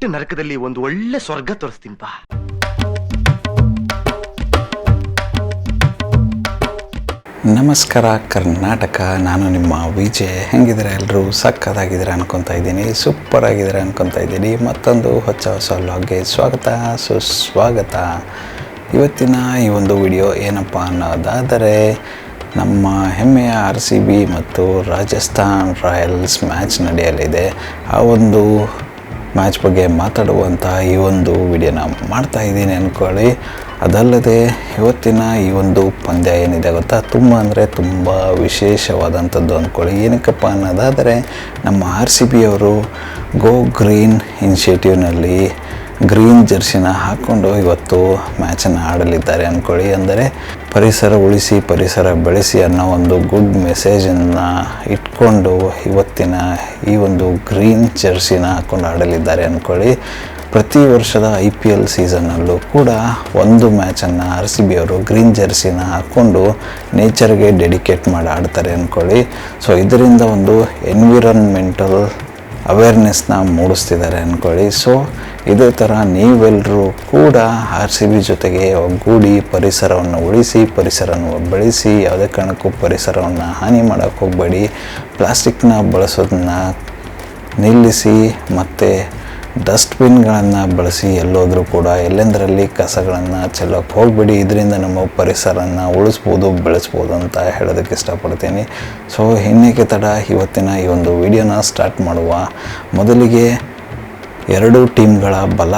ಕೆಟ್ಟ ನರಕದಲ್ಲಿ ಒಂದು ಒಳ್ಳೆ ಸ್ವರ್ಗ ತೋರಿಸ್ತೀನಿ ಬಾ. ನಮಸ್ಕಾರ ಕರ್ನಾಟಕ, ನಾನು ನಿಮ್ಮ ವಿಜಯ್. ಹೆಂಗಿದ್ದೀರಾ ಎಲ್ಲರೂ? ಸಕ್ಕತ್ತಾಗಿದ್ದೀರಾ ಅನ್ಕೊತಾ ಇದ್ದೀನಿ, ಸೂಪರ್ ಆಗಿದ್ದೀರಾ ಅನ್ಕೊತಾ ಇದ್ದೀನಿ. ಮತ್ತೊಂದು ಹೊಸ ವ್ಲಾಗ್ಗೆ ಸ್ವಾಗತ ಸುಸ್ವಾಗತ. ಇವತ್ತಿನ ಈ ಒಂದು ವಿಡಿಯೋ ಏನಪ್ಪ ಅನ್ನೋದಾದರೆ, ನಮ್ಮ ಹೆಮ್ಮೆಯ RCB ಮತ್ತು ರಾಜಸ್ಥಾನ್ ರಾಯಲ್ಸ್ ಮ್ಯಾಚ್ ನಡೆಯಲಿದೆ. ಆ ಒಂದು ಮ್ಯಾಚ್ ಬಗ್ಗೆ ಮಾತಾಡುವಂಥ ಈ ಒಂದು ವಿಡಿಯೋನ ಮಾಡ್ತಾ ಇದ್ದೀನಿ ಅಂದ್ಕೊಳ್ಳಿ. ಅದಲ್ಲದೆ ಇವತ್ತಿನ ಈ ಒಂದು ಪಂದ್ಯ ಏನಿದೆ ಗೊತ್ತಾ, ತುಂಬ ವಿಶೇಷವಾದಂಥದ್ದು ಅಂದ್ಕೊಳ್ಳಿ. ಏನಕ್ಕಪ್ಪ ಅನ್ನೋದಾದರೆ, ನಮ್ಮ RCB ಅವರು ಗೋ ಗ್ರೀನ್ ಇನಿಷಿಯೇಟಿವ್ನಲ್ಲಿ ಗ್ರೀನ್ ಜರ್ಸಿನ ಹಾಕ್ಕೊಂಡು ಇವತ್ತು ಮ್ಯಾಚನ್ನು ಆಡಲಿದ್ದಾರೆ ಅಂದ್ಕೊಳ್ಳಿ. ಅಂದರೆ ಪರಿಸರ ಉಳಿಸಿ ಪರಿಸರ ಬೆಳೆಸಿ ಅನ್ನೋ ಒಂದು ಗುಡ್ ಮೆಸೇಜನ್ನು ಇಟ್ಕೊಂಡು ಇವತ್ತಿನ ಈ ಒಂದು ಗ್ರೀನ್ ಜರ್ಸಿನ ಹಾಕ್ಕೊಂಡು ಆಡಲಿದ್ದಾರೆ ಅಂದ್ಕೊಳ್ಳಿ. ಪ್ರತಿ ವರ್ಷದ IPL ಸೀಸನ್ನಲ್ಲೂ ಕೂಡ ಒಂದು ಮ್ಯಾಚನ್ನು RCB ಅವರು ಗ್ರೀನ್ ಜರ್ಸಿನ ಹಾಕ್ಕೊಂಡು ನೇಚರ್ಗೆ ಡೆಡಿಕೇಟ್ ಮಾಡಿ ಆಡ್ತಾರೆ ಅಂದ್ಕೊಳ್ಳಿ. ಸೊ ಇದರಿಂದ ಒಂದು ಎನ್ವಿರಾನ್ಮೆಂಟಲ್ ಅವೇರ್ನೆಸ್ನ ಮೂಡಿಸ್ತಿದ್ದಾರೆ ಅಂದ್ಕೊಳ್ಳಿ. ಸೊ ಇದೇ ಥರ ನೀವೆಲ್ಲರೂ ಕೂಡ RCB ಜೊತೆಗೆ ಒಗ್ಗೂಡಿ ಪರಿಸರವನ್ನು ಉಳಿಸಿ ಪರಿಸರವನ್ನು ಬೆಳೆಸಿ, ಯಾವುದೇ ಕಾರಣಕ್ಕೂ ಪರಿಸರವನ್ನು ಹಾನಿ ಮಾಡೋಕ್ಕೆ ಹೋಗಬೇಡಿ. ಪ್ಲಾಸ್ಟಿಕ್ನ ಬಳಸೋದನ್ನ ನಿಲ್ಲಿಸಿ ಮತ್ತು ಡಸ್ಟ್ಬಿನ್ಗಳನ್ನು ಬಳಸಿ ಎಲ್ಲೋದ್ರೂ ಕೂಡ ಎಲ್ಲೆಂದರಲ್ಲಿ ಕಸಗಳನ್ನು ಚೆಲ್ಲೋಕ್ಕೆ ಹೋಗಬೇಡಿ. ಇದರಿಂದ ನಮ್ಮ ಪರಿಸರನ ಉಳಿಸ್ಬೋದು, ಬೆಳೆಸ್ಬೋದು ಅಂತ ಹೇಳೋದಕ್ಕೆ ಇಷ್ಟಪಡ್ತೀನಿ. ಸೊ ಇನ್ನೇಕೆ ತಡ, ಇವತ್ತಿನ ಈ ಒಂದು ವಿಡಿಯೋನ ಸ್ಟಾರ್ಟ್ ಮಾಡುವ. ಮೊದಲಿಗೆ ಎರಡೂ ಟೀಮ್ಗಳ ಬಲ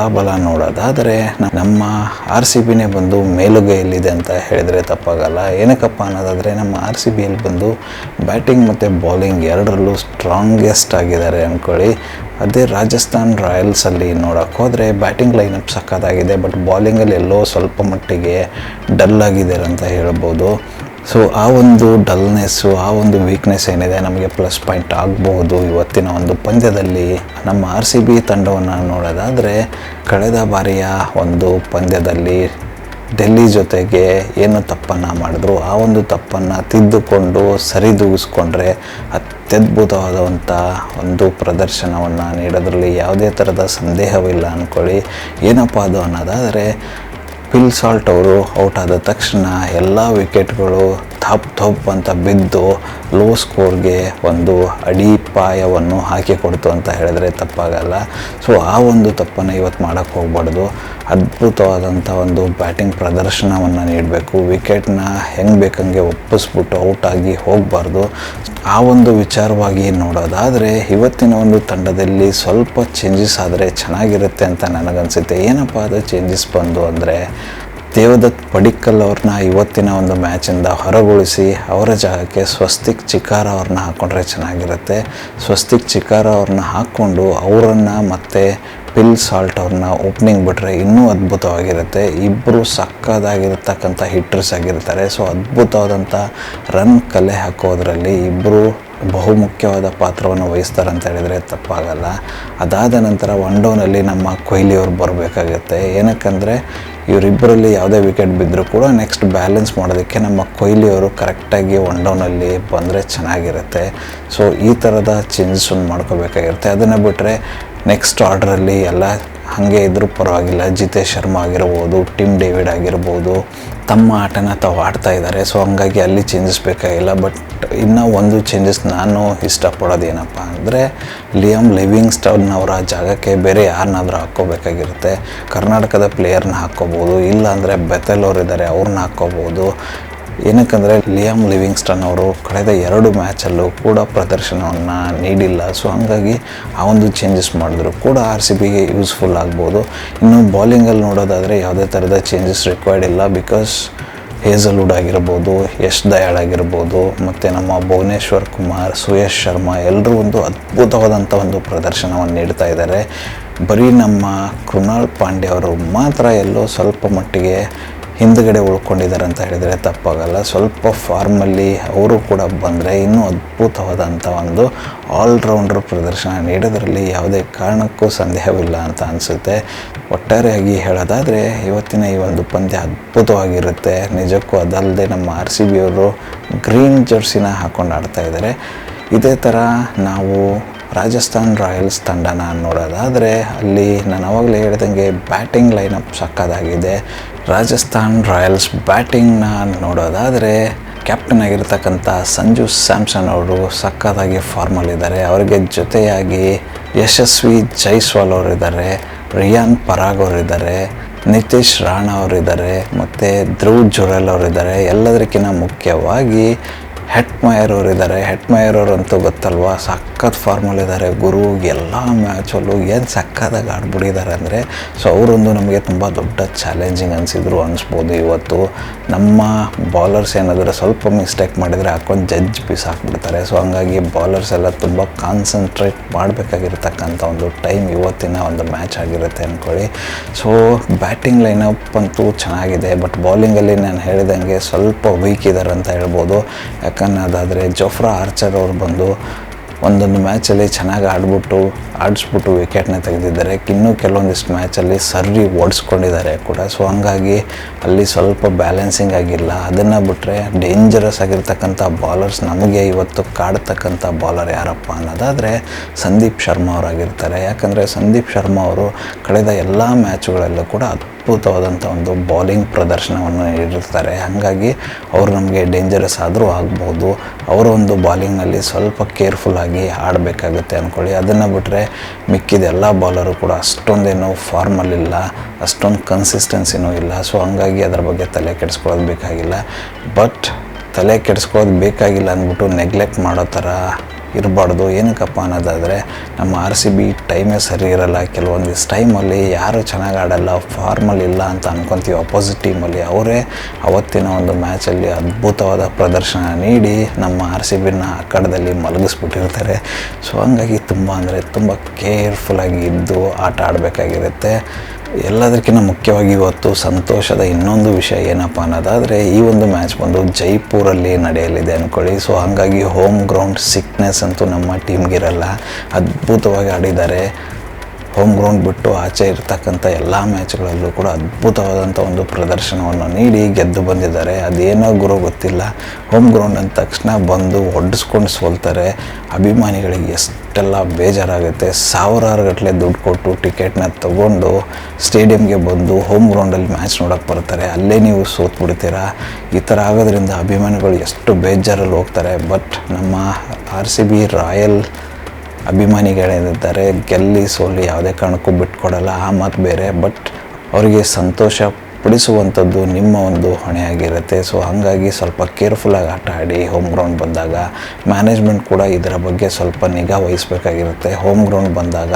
ನೋಡೋದಾದರೆ, ನಮ್ಮ RCBನೇ ಬಂದು ಮೇಲುಗೈಯಲ್ಲಿದೆ ಅಂತ ಹೇಳಿದರೆ ತಪ್ಪಾಗಲ್ಲ. ಏನಕ್ಕಪ್ಪ ಅನ್ನೋದಾದರೆ, ನಮ್ಮ RCBಯಲ್ಲಿ ಬಂದು ಬ್ಯಾಟಿಂಗ್ ಮತ್ತು ಬೌಲಿಂಗ್ ಎರಡರಲ್ಲೂ ಸ್ಟ್ರಾಂಗೆಸ್ಟ್ ಆಗಿದ್ದಾರೆ ಅಂದ್ಕೊಳ್ಳಿ. ಅದೇ ರಾಜಸ್ಥಾನ್ ರಾಯಲ್ಸಲ್ಲಿ ನೋಡೋಕ್ಕೆ ಹೋದರೆ ಬ್ಯಾಟಿಂಗ್ ಲೈನಪ್ ಸಕ್ಕತ್ತಾಗಿದೆ, ಬಟ್ ಬೌಲಿಂಗಲ್ಲಿ ಎಲ್ಲೋ ಸ್ವಲ್ಪ ಮಟ್ಟಿಗೆ ಡಲ್ ಆಗಿದ್ದಾರೆ ಅಂತ ಹೇಳ್ಬೋದು. ಸೊ ಆ ಒಂದು ಡಲ್ನೆಸ್ಸು, ಆ ಒಂದು ವೀಕ್ನೆಸ್ ಏನಿದೆ ನಮಗೆ ಪ್ಲಸ್ ಪಾಯಿಂಟ್ ಆಗಬಹುದು ಇವತ್ತಿನ ಒಂದು ಪಂದ್ಯದಲ್ಲಿ. ನಮ್ಮ RCB ತಂಡವನ್ನು ನೋಡೋದಾದರೆ, ಕಳೆದ ಬಾರಿಯ ಒಂದು ಪಂದ್ಯದಲ್ಲಿ ಡೆಲ್ಲಿ ಜೊತೆಗೆ ಏನು ತಪ್ಪನ್ನು ಮಾಡಿದ್ರು ಆ ಒಂದು ತಪ್ಪನ್ನು ತಿದ್ದುಕೊಂಡು ಸರಿದೂಗಿಸ್ಕೊಂಡ್ರೆ ಅತ್ಯದ್ಭುತವಾದಂಥ ಒಂದು ಪ್ರದರ್ಶನವನ್ನು ನೀಡೋದ್ರಲ್ಲಿ ಯಾವುದೇ ಥರದ ಸಂದೇಹವಿಲ್ಲ ಅಂದ್ಕೊಳ್ಳಿ. ಏನಪ್ಪ ಅದು ಅನ್ನೋದಾದರೆ, ಫಿಲ್ ಸಾಲ್ಟ್ ಅವರು ಔಟ್ ಆದ ತಕ್ಷಣ ಎಲ್ಲ ವಿಕೆಟ್ಗಳು ಥಪ್ ಅಂತ ಬಿದ್ದು ಲೋ ಸ್ಕೋರ್ಗೆ ಒಂದು ಅಡಿಪಾಯವನ್ನು ಹಾಕಿಕೊಡ್ತು ಅಂತ ಹೇಳಿದ್ರೆ ತಪ್ಪಾಗಲ್ಲ. ಸೊ ಆ ಒಂದು ತಪ್ಪನ್ನು ಇವತ್ತು ಮಾಡೋಕ್ಕೆ ಹೋಗ್ಬಾರ್ದು. ಅದ್ಭುತವಾದಂಥ ಒಂದು ಬ್ಯಾಟಿಂಗ್ ಪ್ರದರ್ಶನವನ್ನು ನೀಡಬೇಕು. ವಿಕೆಟ್ನ ಹೆಂಗೆ ಬೇಕಂಗೆ ಒಪ್ಪಿಸ್ಬಿಟ್ಟು ಔಟಾಗಿ ಹೋಗಬಾರ್ದು. ಆ ಒಂದು ವಿಚಾರವಾಗಿ ನೋಡೋದಾದರೆ, ಇವತ್ತಿನ ಒಂದು ತಂಡದಲ್ಲಿ ಸ್ವಲ್ಪ ಚೇಂಜಸ್ ಆದರೆ ಚೆನ್ನಾಗಿರುತ್ತೆ ಅಂತ ನನಗನ್ಸುತ್ತೆ. ಏನಪ್ಪ ಅದು ಚೇಂಜಸ್ ಬಂದು ಅಂದರೆ, ದೇವದತ್ ಪಡಿಕ್ಕಲ್ ಅವ್ರನ್ನ ಇವತ್ತಿನ ಒಂದು ಮ್ಯಾಚಿಂದ ಹೊರಗುಳಿಸಿ ಅವರ ಜಾಗಕ್ಕೆ ಸ್ವಸ್ತಿಕ್ ಚಿಕಾರ ಅವ್ರನ್ನ ಹಾಕ್ಕೊಂಡ್ರೆ ಚೆನ್ನಾಗಿರುತ್ತೆ. ಸ್ವಸ್ತಿಕ್ ಚಿಕಾರ ಅವ್ರನ್ನ ಹಾಕ್ಕೊಂಡು ಅವರನ್ನು ಮತ್ತು ಫಿಲ್ ಸಾಲ್ಟ್ ಅವ್ರನ್ನ ಓಪನಿಂಗ್ ಬಿಟ್ಟರೆ ಇನ್ನೂ ಅದ್ಭುತವಾಗಿರುತ್ತೆ. ಇಬ್ಬರು ಸಕ್ಕದಾಗಿರ್ತಕ್ಕಂಥ ಹಿಟ್ಟರ್ಸ್ ಆಗಿರ್ತಾರೆ. ಸೊ ಅದ್ಭುತವಾದಂಥ ರನ್ ಕಲೆ ಹಾಕೋದ್ರಲ್ಲಿ ಇಬ್ಬರು ಬಹುಮುಖ್ಯವಾದ ಪಾತ್ರವನ್ನು ವಹಿಸ್ತಾರೆ ಅಂತ ಹೇಳಿದರೆ ತಪ್ಪಾಗಲ್ಲ. ಅದಾದ ನಂತರ ಒನ್ ಡೌನಲ್ಲಿ ನಮ್ಮ ಕೊಹ್ಲಿ ಅವ್ರು ಬರಬೇಕಾಗತ್ತೆ. ಏನಕ್ಕಂದರೆ ಇವರಿಬ್ಬರಲ್ಲಿ ಯಾವುದೇ ವಿಕೆಟ್ ಬಿದ್ದರೂ ಕೂಡ ನೆಕ್ಸ್ಟ್ ಬ್ಯಾಲೆನ್ಸ್ ಮಾಡೋದಕ್ಕೆ ನಮ್ಮ ಕೊಹ್ಲಿ ಅವರು ಕರೆಕ್ಟಾಗಿ ಒನ್ ಡೌನಲ್ಲಿ ಬಂದರೆ ಚೆನ್ನಾಗಿರುತ್ತೆ. ಸೊ ಈ ಥರದ ಚೇಂಜಸ್ಸನ್ನು ಮಾಡ್ಕೋಬೇಕಾಗಿರುತ್ತೆ. ಅದನ್ನು ಬಿಟ್ಟರೆ ನೆಕ್ಸ್ಟ್ ಆರ್ಡ್ರಲ್ಲಿ ಎಲ್ಲ ಹಾಗೆ ಇದ್ರೂ ಪರವಾಗಿಲ್ಲ. ಜಿತೇಶ್ ಶರ್ಮಾ ಆಗಿರ್ಬೋದು, ಟಿಮ್ ಡೇವಿಡ್ ಆಗಿರ್ಬೋದು, ತಮ್ಮ ಆಟನ ತಾವು ಆಡ್ತಾ ಇದ್ದಾರೆ. ಸೊ ಹಂಗಾಗಿ ಅಲ್ಲಿ ಚೇಂಜಸ್ ಬೇಕಾಗಿಲ್ಲ. ಬಟ್ ಇನ್ನೂ ಒಂದು ಚೇಂಜಸ್ ನಾನು ಇಷ್ಟಪಡೋದು ಏನಪ್ಪ ಅಂದರೆ, ಲಿಯಾಮ್ ಲಿವಿಂಗ್ಸ್ಟನ್ ಅವರ ಜಾಗಕ್ಕೆ ಬೇರೆ ಯಾರನ್ನಾದರೂ ಹಾಕ್ಕೋಬೇಕಾಗಿರುತ್ತೆ. ಕರ್ನಾಟಕದ ಪ್ಲೇಯರ್ನ ಹಾಕ್ಕೋಬೋದು, ಇಲ್ಲ ಅಂದರೆ ಬೆತೆಲ್ ಅವರಿದ್ದಾರೆ ಅವ್ರನ್ನ ಹಾಕ್ಕೋಬೋದು. ಏನಕ್ಕಂದರೆ ಲಿಯಾಮ್ ಲಿವಿಂಗ್ಸ್ಟನ್ ಅವರು ಕಳೆದ 2 ಮ್ಯಾಚಲ್ಲೂ ಕೂಡ ಪ್ರದರ್ಶನವನ್ನು ನೀಡಿಲ್ಲ. ಸೊ ಹಾಗಾಗಿ ಆ ಒಂದು ಚೇಂಜಸ್ ಮಾಡಿದ್ರು ಕೂಡ RCBಗೆ ಯೂಸ್ಫುಲ್ ಆಗ್ಬೋದು. ಇನ್ನು ಬೌಲಿಂಗಲ್ಲಿ ನೋಡೋದಾದರೆ ಯಾವುದೇ ಥರದ ಚೇಂಜಸ್ ರಿಕ್ವೈರ್ಡ್ ಇಲ್ಲ. ಬಿಕಾಸ್ ಹೇಸಲ್ವುಡ್ ಆಗಿರ್ಬೋದು, ಯಶ್ ದಯಾಳ್ ಆಗಿರ್ಬೋದು, ಮತ್ತು ನಮ್ಮ ಭುವನೇಶ್ವರ್ ಕುಮಾರ್, ಸುಯಶ್ ಶರ್ಮಾ ಎಲ್ಲರೂ ಒಂದು ಅದ್ಭುತವಾದಂಥ ಒಂದು ಪ್ರದರ್ಶನವನ್ನು ನೀಡ್ತಾ ಇದ್ದಾರೆ. ಬರೀ ನಮ್ಮ ಕೃಣಾಲ್ ಪಾಂಡ್ಯ ಅವರು ಮಾತ್ರ ಎಲ್ಲೋ ಸ್ವಲ್ಪ ಮಟ್ಟಿಗೆ ಹಿಂದುಗಡೆ ಉಳ್ಕೊಂಡಿದ್ದಾರೆ ಅಂತ ಹೇಳಿದರೆ ತಪ್ಪಾಗಲ್ಲ. ಸ್ವಲ್ಪ ಫಾರ್ಮಲ್ಲಿ ಅವರು ಕೂಡ ಬಂದರೆ ಇನ್ನೂ ಅದ್ಭುತವಾದಂಥ ಒಂದು ಆಲ್ರೌಂಡರ್ ಪ್ರದರ್ಶನ ನೀಡೋದ್ರಲ್ಲಿ ಯಾವುದೇ ಕಾರಣಕ್ಕೂ ಸಂದೇಹವಿಲ್ಲ ಅಂತ ಅನಿಸುತ್ತೆ. ಒಟ್ಟಾರೆಯಾಗಿ ಹೇಳೋದಾದರೆ ಇವತ್ತಿನ ಈ ಒಂದು ಪಂದ್ಯ ಅದ್ಭುತವಾಗಿರುತ್ತೆ ನಿಜಕ್ಕೂ. ಅದಲ್ಲದೆ ನಮ್ಮ RCB ಅವರು ಗ್ರೀನ್ ಜರ್ಸಿನ ಹಾಕ್ಕೊಂಡು ಆಡ್ತಾ ಇದ್ದಾರೆ. ಇದೇ ಥರ ನಾವು ರಾಜಸ್ಥಾನ್ ರಾಯಲ್ಸ್ ತಂಡನ ನೋಡೋದಾದರೆ ಅಲ್ಲಿ ನಾನು ಆವಾಗಲೇ ಹೇಳ್ದಂಗೆ ಬ್ಯಾಟಿಂಗ್ ಲೈನಪ್ ಸಕ್ಕತ್ತಾಗಿದೆ. ರಾಜಸ್ಥಾನ್ ರಾಯಲ್ಸ್ ಬ್ಯಾಟಿಂಗ್ನ ನೋಡೋದಾದರೆ ಕ್ಯಾಪ್ಟನ್ ಆಗಿರ್ತಕ್ಕಂಥ ಸಂಜು ಸ್ಯಾಮ್ಸನ್ ಅವರು ಸಕ್ಕತ್ತಾಗಿ ಫಾರ್ಮಲ್ಲಿದ್ದಾರೆ. ಅವರಿಗೆ ಜೊತೆಯಾಗಿ ಯಶಸ್ವಿ ಜೈಸ್ವಾಲ್ ಅವರಿದ್ದಾರೆ, ರಿಯಾನ್ ಪರಾಗ್ ಅವರಿದ್ದಾರೆ, ನಿತೀಶ್ ರಾಣಾ ಅವರಿದ್ದಾರೆ, ಮತ್ತು ಧ್ರುವ್ ಜುರೆಲ್ ಅವರಿದ್ದಾರೆ. ಎಲ್ಲದಕ್ಕಿಂತ ಮುಖ್ಯವಾಗಿ ಹೆಟ್ಮಯರ್ ಅವರಿದ್ದಾರೆ. ಹೆಟ್ಮಯರ್ ಅವರಂತೂ ಗೊತ್ತಲ್ವಾ, ಸಖತ್ ಫಾರ್ಮಲ್ಲಿದ್ದಾರೆ ಗುರು. ಎಲ್ಲ ಮ್ಯಾಚಲ್ಲೂ ಏನು ಸಕ್ಕತ್ತಾಗಿ ಆಡ್ಬಿಟ್ಟಿದ್ದಾರೆ ಅಂದರೆ, ಸೊ ಅವರೊಂದು ನಮಗೆ ತುಂಬ ದೊಡ್ಡ ಚಾಲೆಂಜಿಂಗ್ ಅನಿಸ್ಬೋದು. ಇವತ್ತು ನಮ್ಮ ಬಾಲರ್ಸ್ ಏನಾದರೂ ಸ್ವಲ್ಪ ಮಿಸ್ಟೇಕ್ ಮಾಡಿದರೆ ಹಾಕೊಂಡು ಜಡ್ಜ್ ಪೀಸ್ ಹಾಕ್ಬಿಡ್ತಾರೆ. ಸೊ ಹಂಗಾಗಿ ಬಾಲರ್ಸ್ ಎಲ್ಲ ತುಂಬ ಕಾನ್ಸಂಟ್ರೇಟ್ ಮಾಡಬೇಕಾಗಿರ್ತಕ್ಕಂಥ ಒಂದು ಟೈಮ್ ಇವತ್ತಿನ ಒಂದು ಮ್ಯಾಚ್ ಆಗಿರುತ್ತೆ ಅಂದ್ಕೊಳ್ಳಿ. ಸೊ ಬ್ಯಾಟಿಂಗ್ ಲೈನಪ್ ಅಂತೂ ಚೆನ್ನಾಗಿದೆ, ಬಟ್ ಬೌಲಿಂಗಲ್ಲಿ ನಾನು ಹೇಳಿದಂಗೆ ಸ್ವಲ್ಪ ವೀಕ್ ಇದ್ದಾರೆ ಅಂತ ಹೇಳ್ಬೋದು. ಯಾಕನ್ನೋದಾದರೆ ಜೋಫ್ರಾ ಆರ್ಚರ್ ಅವರು ಬಂದು ಒಂದೊಂದು ಮ್ಯಾಚಲ್ಲಿ ಚೆನ್ನಾಗಿ ಆಡಿಸ್ಬಿಟ್ಟು ವಿಕೆಟ್ನ ತೆಗೆದಿದ್ದಾರೆ. ಇನ್ನೂ ಕೆಲವೊಂದಿಷ್ಟು ಮ್ಯಾಚಲ್ಲಿ ಸರಿ ಓಡಿಸ್ಕೊಂಡಿದ್ದಾರೆ ಕೂಡ. ಸೊ ಹಂಗಾಗಿ ಅಲ್ಲಿ ಸ್ವಲ್ಪ ಬ್ಯಾಲೆನ್ಸಿಂಗ್ ಆಗಿಲ್ಲ. ಅದನ್ನು ಬಿಟ್ಟರೆ ಡೇಂಜರಸ್ ಆಗಿರ್ತಕ್ಕಂಥ ಬಾಲರ್ಸ್ ನಮಗೆ ಇವತ್ತು ಕಾಡ್ತಕ್ಕಂಥ ಬಾಲರ್ ಯಾರಪ್ಪ ಅನ್ನೋದಾದರೆ ಸಂದೀಪ್ ಶರ್ಮಾ ಅವರಾಗಿರ್ತಾರೆ. ಯಾಕಂದರೆ ಸಂದೀಪ್ ಶರ್ಮಾ ಅವರು ಕಳೆದ ಎಲ್ಲ ಮ್ಯಾಚುಗಳಲ್ಲೂ ಕೂಡ ಅದ್ಭುತವಾದಂಥ ಒಂದು ಬೌಲಿಂಗ್ ಪ್ರದರ್ಶನವನ್ನು ನೀಡಿರ್ತಾರೆ. ಹಾಗಾಗಿ ಅವರು ನಮಗೆ ಡೇಂಜರಸ್ ಆದರೂ ಆಗ್ಬೋದು. ಅವರ ಒಂದು ಬಾಲಿಂಗ್ನಲ್ಲಿ ಸ್ವಲ್ಪ ಕೇರ್ಫುಲ್ಲಾಗಿ ಆಡಬೇಕಾಗುತ್ತೆ ಅಂದ್ಕೊಳ್ಳಿ. ಅದನ್ನು ಬಿಟ್ಟರೆ ಮಿಕ್ಕಿದ ಎಲ್ಲ ಬಾಲರು ಕೂಡ ಅಷ್ಟೊಂದೇನು ಫಾರ್ಮಲ್ಲಿಲ್ಲ, ಅಷ್ಟೊಂದು ಕನ್ಸಿಸ್ಟೆನ್ಸಿನೂ ಇಲ್ಲ. ಸೊ ಹಂಗಾಗಿ ಅದರ ಬಗ್ಗೆ ತಲೆ ಕೆಡಿಸ್ಕೊಳ್ಳೋದು ಬೇಕಾಗಿಲ್ಲ. ಬಟ್ ತಲೆ ಕೆಡಿಸ್ಕೊಳ್ಳೋದು ಬೇಕಾಗಿಲ್ಲ ಅಂದ್ಬಿಟ್ಟು ನೆಗ್ಲೆಕ್ಟ್ ಮಾಡೋ ಥರ ಇರಬಾರ್ದು. ಏನಕ್ಕಪ್ಪ ಅನ್ನೋದಾದರೆ ನಮ್ಮ RCB ಟೈಮೇ ಸರಿ ಇರಲ್ಲ. ಕೆಲವೊಂದಿಷ್ಟು ಟೈಮಲ್ಲಿ ಯಾರು ಚೆನ್ನಾಗಿ ಆಡಲ್ಲ, ಫಾರ್ಮಲ್ಲಿಲ್ಲ ಅಂತ ಅಂದ್ಕೊತೀವಿ. ಅಪೋಸಿಟ್ ಟೀಮಲ್ಲಿ ಅವರೇ ಅವತ್ತಿನ ಒಂದು ಮ್ಯಾಚಲ್ಲಿ ಅದ್ಭುತವಾದ ಪ್ರದರ್ಶನ ನೀಡಿ ನಮ್ಮ RCBನ ಅಖಾಡದಲ್ಲಿ ಮಲಗಿಸ್ಬಿಟ್ಟಿರ್ತಾರೆ. ಸೊ ಹಂಗಾಗಿ ತುಂಬ ಅಂದರೆ ತುಂಬ ಕೇರ್ಫುಲ್ಲಾಗಿ ಇದ್ದು ಆಟ ಆಡಬೇಕಾಗಿರುತ್ತೆ. ಎಲ್ಲದಕ್ಕಿಂತ ಮುಖ್ಯವಾಗಿ ಇವತ್ತು ಸಂತೋಷದ ಇನ್ನೊಂದು ವಿಷಯ ಏನಪ್ಪ ಅನ್ನೋದಾದರೆ ಈ ಒಂದು ಮ್ಯಾಚ್ ಬಂದು ಜೈಪುರಲ್ಲಿ ನಡೆಯಲಿದೆ ಅಂದ್ಕೊಳ್ಳಿ. ಸೊ ಹಾಗಾಗಿ ಹೋಮ್ ಗ್ರೌಂಡ್ ಸಿಕ್ನೆಸ್ ಅಂತೂ ನಮ್ಮ ಟೀಮ್ಗಿರಲ್ಲ. ಅದ್ಭುತವಾಗಿ ಆಡಿದ್ದಾರೆ. ಹೋಮ್ ಗ್ರೌಂಡ್ ಬಿಟ್ಟು ಆಚೆ ಇರ್ತಕ್ಕಂಥ ಎಲ್ಲ ಮ್ಯಾಚ್ಗಳಲ್ಲೂ ಕೂಡ ಅದ್ಭುತವಾದಂಥ ಒಂದು ಪ್ರದರ್ಶನವನ್ನು ನೀಡಿ ಗೆದ್ದು ಬಂದಿದ್ದಾರೆ. ಅದೇನೋ ಗುರು ಗೊತ್ತಿಲ್ಲ, ಹೋಮ್ ಗ್ರೌಂಡ್ ಅಂದ ತಕ್ಷಣ ಬಂದು ಹೊಡ್ಸ್ಕೊಂಡು ಸೋಲ್ತಾರೆ. ಅಭಿಮಾನಿಗಳಿಗೆ ಎಷ್ಟೆಲ್ಲ ಬೇಜಾರಾಗುತ್ತೆ. ಸಾವಿರಾರು ಗಟ್ಟಲೆ ದುಡ್ಡು ಕೊಟ್ಟು ಟಿಕೆಟ್ನ ತೊಗೊಂಡು ಸ್ಟೇಡಿಯಂಗೆ ಬಂದು ಹೋಮ್ ಗ್ರೌಂಡಲ್ಲಿ ಮ್ಯಾಚ್ ನೋಡೋಕ್ಕೆ ಬರ್ತಾರೆ, ಅಲ್ಲೇ ನೀವು ಸೋತ್ಬಿಡ್ತೀರಾ. ಈ ಥರ ಆಗೋದ್ರಿಂದ ಅಭಿಮಾನಿಗಳು ಎಷ್ಟು ಬೇಜಾರಲ್ಲಿ ಹೋಗ್ತಾರೆ. ಬಟ್ ನಮ್ಮ RCB ರಾಯಲ್ ಅಭಿಮಾನಿಗಳೇನಿದ್ದಾರೆ ಗೆಲ್ಲಿ ಸೋಲಿ ಯಾವುದೇ ಕಾರಣಕ್ಕೂ ಬಿಟ್ಕೊಡಲ್ಲ, ಆ ಮಾತು ಬೇರೆ. ಬಟ್ ಅವರಿಗೆ ಸಂತೋಷ ಪಡಿಸುವಂಥದ್ದು ನಿಮ್ಮ ಒಂದು ಹೊಣೆಯಾಗಿರುತ್ತೆ. ಸೊ ಹಾಗಾಗಿ ಸ್ವಲ್ಪ ಕೇರ್ಫುಲ್ಲಾಗಿ ಆಟ ಆಡಿ. ಹೋಮ್ ಗ್ರೌಂಡ್ ಬಂದಾಗ ಮ್ಯಾನೇಜ್ಮೆಂಟ್ ಕೂಡ ಇದರ ಬಗ್ಗೆ ಸ್ವಲ್ಪ ನಿಗಾ ವಹಿಸಬೇಕಾಗಿರುತ್ತೆ. ಹೋಮ್ ಗ್ರೌಂಡ್ ಬಂದಾಗ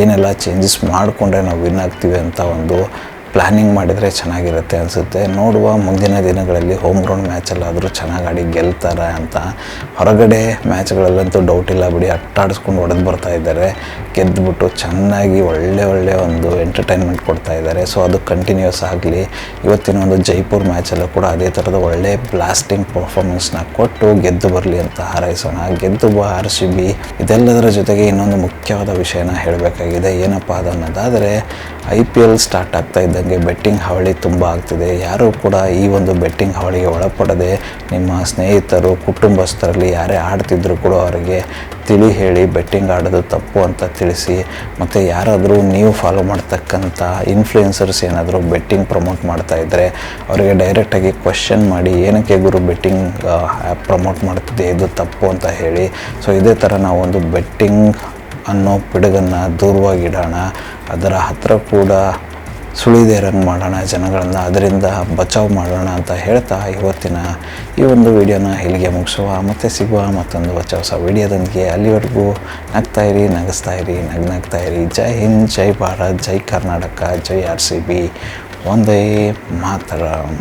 ಏನೆಲ್ಲ ಚೇಂಜಸ್ ಮಾಡಿಕೊಂಡ್ರೆ ನಾವು ವಿನ್ ಆಗ್ತೀವಿ ಅಂತ ಒಂದು ಪ್ಲ್ಯಾನಿಂಗ್ ಮಾಡಿದರೆ ಚೆನ್ನಾಗಿರುತ್ತೆ ಅನಿಸುತ್ತೆ. ನೋಡುವ ಮುಂದಿನ ದಿನಗಳಲ್ಲಿ ಹೋಮ್ ಗ್ರೌಂಡ್ ಮ್ಯಾಚಲ್ಲಾದರೂ ಚೆನ್ನಾಗಿ ಆಡಿ ಗೆಲ್ತಾರೆ ಅಂತ. ಹೊರಗಡೆ ಮ್ಯಾಚ್ಗಳಲ್ಲಂತೂ ಡೌಟ್ ಇಲ್ಲ ಬಿಡಿ, ಅಟ್ಟಾಡಿಸ್ಕೊಂಡು ಹೊಡೆದು ಬರ್ತಾ ಇದ್ದಾರೆ. ಗೆದ್ದುಬಿಟ್ಟು ಚೆನ್ನಾಗಿ ಒಳ್ಳೆ ಒಂದು ಎಂಟರ್ಟೈನ್ಮೆಂಟ್ ಕೊಡ್ತಾ ಇದ್ದಾರೆ. ಸೊ ಅದು ಕಂಟಿನ್ಯೂಸ್ ಆಗಲಿ. ಇವತ್ತಿನ ಒಂದು ಜೈಪುರ್ ಮ್ಯಾಚಲ್ಲೂ ಕೂಡ ಅದೇ ಥರದ ಒಳ್ಳೆ ಬ್ಲಾಸ್ಟಿಂಗ್ ಪರ್ಫಾರ್ಮೆನ್ಸ್ನ ಕೊಟ್ಟು ಗೆದ್ದು ಬರಲಿ ಅಂತ ಹಾರೈಸೋಣ. ಗೆದ್ದು ಬಾ RCB. ಇದೆಲ್ಲದರ ಜೊತೆಗೆ ಇನ್ನೊಂದು ಮುಖ್ಯವಾದ ವಿಷಯನ ಹೇಳಬೇಕಾಗಿದೆ. ಏನಪ್ಪ ಅದನ್ನೋದಾದರೆ IPL ಸ್ಟಾರ್ಟ್ ಆಗ್ತಾ ಇದ್ದಂಗೆ ಬೆಟ್ಟಿಂಗ್ ಹಾವಳಿ ತುಂಬ ಆಗ್ತಿದೆ. ಯಾರೂ ಕೂಡ ಈ ಒಂದು ಬೆಟ್ಟಿಂಗ್ ಹಾವಳಿಗೆ ಒಳಪಡದೆ ನಿಮ್ಮ ಸ್ನೇಹಿತರು, ಕುಟುಂಬಸ್ಥರಲ್ಲಿ ಯಾರೇ ಆಡ್ತಿದ್ರು ಕೂಡ ಅವರಿಗೆ ತಿಳಿ ಹೇಳಿ ಬೆಟ್ಟಿಂಗ್ ಆಡೋದು ತಪ್ಪು ಅಂತ ತಿಳಿಸಿ. ಮತ್ತು ಯಾರಾದರೂ ನೀವು ಫಾಲೋ ಮಾಡ್ತಕ್ಕಂಥ ಇನ್ಫ್ಲೂಯೆನ್ಸರ್ಸ್ ಏನಾದರೂ ಬೆಟ್ಟಿಂಗ್ ಪ್ರಮೋಟ್ ಮಾಡ್ತಾ ಇದ್ದರೆ ಅವರಿಗೆ ಡೈರೆಕ್ಟಾಗಿ ಕ್ವೆಶ್ಚನ್ ಮಾಡಿ, ಏನಕ್ಕೆ ಗುರು ಬೆಟ್ಟಿಂಗ್ ಆ್ಯಪ್ ಪ್ರಮೋಟ್ ಮಾಡ್ತಿದ್ದೆ, ಇದು ತಪ್ಪು ಅಂತ ಹೇಳಿ. ಸೊ ಇದೇ ಥರ ನಾವು ಒಂದು ಬೆಟ್ಟಿಂಗ್ ಅನ್ನೋ ಪಿಡುಗನ್ನು ದೂರವಾಗಿಡೋಣ. ಅದರ ಹತ್ತಿರ ಕೂಡ ಸುಳಿದೇ ಇರಂಗೆ ಮಾಡೋಣ ಜನಗಳನ್ನು, ಅದರಿಂದ ಬಚಾವ್ ಮಾಡೋಣ ಅಂತ ಹೇಳ್ತಾ ಇವತ್ತಿನ ಈ ಒಂದು ವಿಡಿಯೋನ ಇಲ್ಲಿಗೆ ಮುಗಿಸುವ. ಮತ್ತೆ ಸಿಗುವ ಮತ್ತೊಂದು ಹೊಸ ವಿಡಿಯೋದೊಂದಿಗೆ. ಅಲ್ಲಿವರೆಗೂ ನಗ್ತಾಯಿರಿ, ನಗ್ತಾಯಿರಿ. ಜೈ ಹಿಂದ್, ಜೈ ಭಾರತ್, ಜೈ ಕರ್ನಾಟಕ, ಜೈ RCB. ಒಂದೇ ಮಾತರಂ.